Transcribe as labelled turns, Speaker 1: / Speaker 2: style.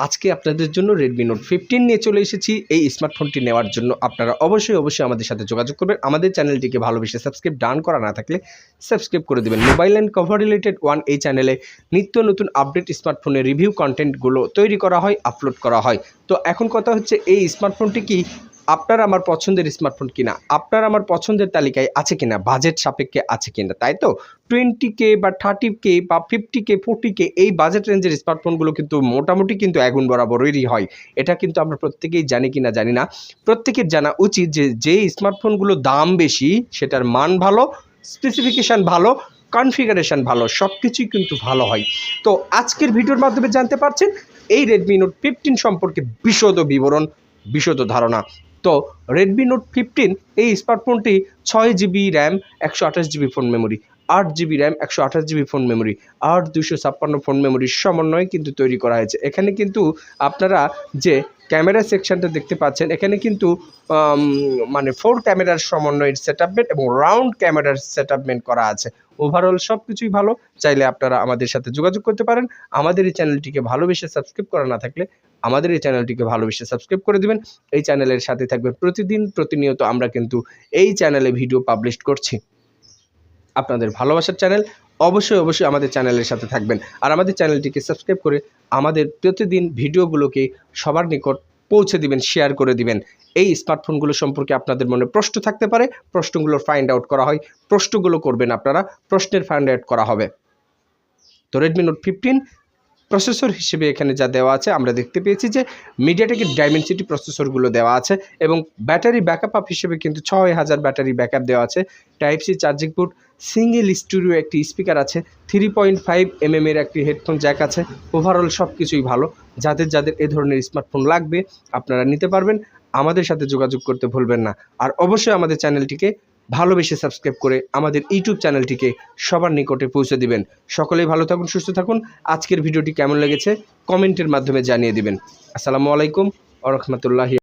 Speaker 1: আজকে আপনাদের জন্য Redmi Note 15 নিয়ে চলে এসেছি। এই স্মার্টফোনটি নেওয়ার জন্য আপনারা অবশ্যই আমাদের সাথে যোগাযোগ করবেন। আমাদের চ্যানেলটিকে ভালোবেসে সাবস্ক্রাইব ডান করা না থাকলে সাবস্ক্রাইব করে দেবেন। মোবাইল অ্যান্ড কভার রিলেটেড এই চ্যানেলে নিত্য নতুন আপডেট স্মার্টফোনের রিভিউ কন্টেন্টগুলো তৈরি করা হয়, আপলোড করা হয়। তো এখন কথা হচ্ছে, এই স্মার্টফোনটি কি আপনার আমার পছন্দের স্মার্টফোন কিনা, আপনার আমার পছন্দের তালিকায় আছে কিনা, বাজেট সাপেক্ষে আছে কিনা, তাই তো 20K বা 30K বা 50K 40K এই বাজেট রেঞ্জের স্মার্টফোনগুলো কিন্তু মোটামুটি কিন্তু আগুন বরাবরই হয়। এটা কিন্তু আমরা প্রত্যেকেই জানি কিনা জানি না। প্রত্যেকের জানা উচিত যে স্মার্টফোনগুলো দাম বেশি সেটার মান ভালো, স্পেসিফিকেশান ভালো, কনফিগারেশন ভালো, সব কিছুই কিন্তু ভালো হয়। তো আজকের ভিডিওর মাধ্যমে জানতে পারছেন এই Redmi Note 15 সম্পর্কে বিশদ বিবরণ, বিশদ ধারণা। তো Redmi Note 15 এই স্মার্টফোনটি 6GB RAM, 128GB phone memory, 8GB RAM, 128GB phone memory আর 256 ফোন মেমোরির সমন্বয়ে কিন্তু তৈরি করা হয়েছে। এখানে কিন্তু আপনারা যে ক্যামেরা সেকশনটা দেখতে পাচ্ছেন, এখানে কিন্তু মানে 4 ক্যামেরার সমন্বয়ের সেটআপমেন্ট এবং রাউন্ড ক্যামেরার সেটআপমেন্ট করা আছে। ওভারঅল সব কিছুই ভালো। চাইলে আপনারা আমাদের সাথে যোগাযোগ করতে পারেন। আমাদের এই চ্যানেলটিকে ভালোবেসে সাবস্ক্রাইব করা না থাকলে আমাদের এই চ্যানেলটিকে ভালোবেসে সাবস্ক্রাইব করে দিবেন। এই চ্যানেলের সাথে থাকবেন প্রতিনিয়ত আমরা কিন্তু এই চ্যানেলে ভিডিও পাবলিশ করছি। আপনাদের ভালোবাসার চ্যানেল, অবশ্যই আমাদের চ্যানেলের সাথে থাকবেন। আর আমাদের চ্যানেলটিকে সাবস্ক্রাইব করে আমাদের প্রতিদিন ভিডিওগুলোকে সবার নিকট পৌঁছে দিবেন, শেয়ার করে দিবেন। এই স্মার্টফোনগুলো সম্পর্কে আপনাদের মনে প্রশ্ন থাকতে পারে, প্রশ্নগুলোর ফাইন্ড আউট করা হয়, প্রশ্নগুলো করবেন আপনারা, প্রশ্নের ফাইন্ড আউট করা হবে। তো Redmi Note 15 প্রসেসর হিসেবে এখানে যা দেওয়া আছে, আমরা দেখতে পেয়েছি যে মিডিয়াটেকের ডাইমেনসিটি প্রসেসরগুলো দেওয়া আছে এবং ব্যাটারি ব্যাকআপ হিসেবে কিন্তু 6000 ব্যাটারি ব্যাকআপ দেওয়া আছে। Type C charging port, single studio একটি স্পিকার আছে, 3.5mm এর একটি হেডফোন জ্যাক আছে। ওভারঅল সব কিছুই ভালো। যাদের এ ধরনের স্মার্টফোন লাগবে আপনারা নিতে পারবেন। আমাদের সাথে যোগাযোগ করতে ভুলবেন না। আর অবশ্যই আমাদের চ্যানেলটিকে ভালোবেসে সাবস্ক্রাইব করে আমাদের ইউটিউব চ্যানেলটিকে সবার নিকটে পৌঁছে দিবেন। সকলেই ভালো থাকুন, সুস্থ থাকুন। আজকের ভিডিওটি কেমন লেগেছে কমেন্টের মাধ্যমে জানিয়ে দিবেন। আসসালামু আলাইকুম ওয়া রাহমাতুল্লাহি।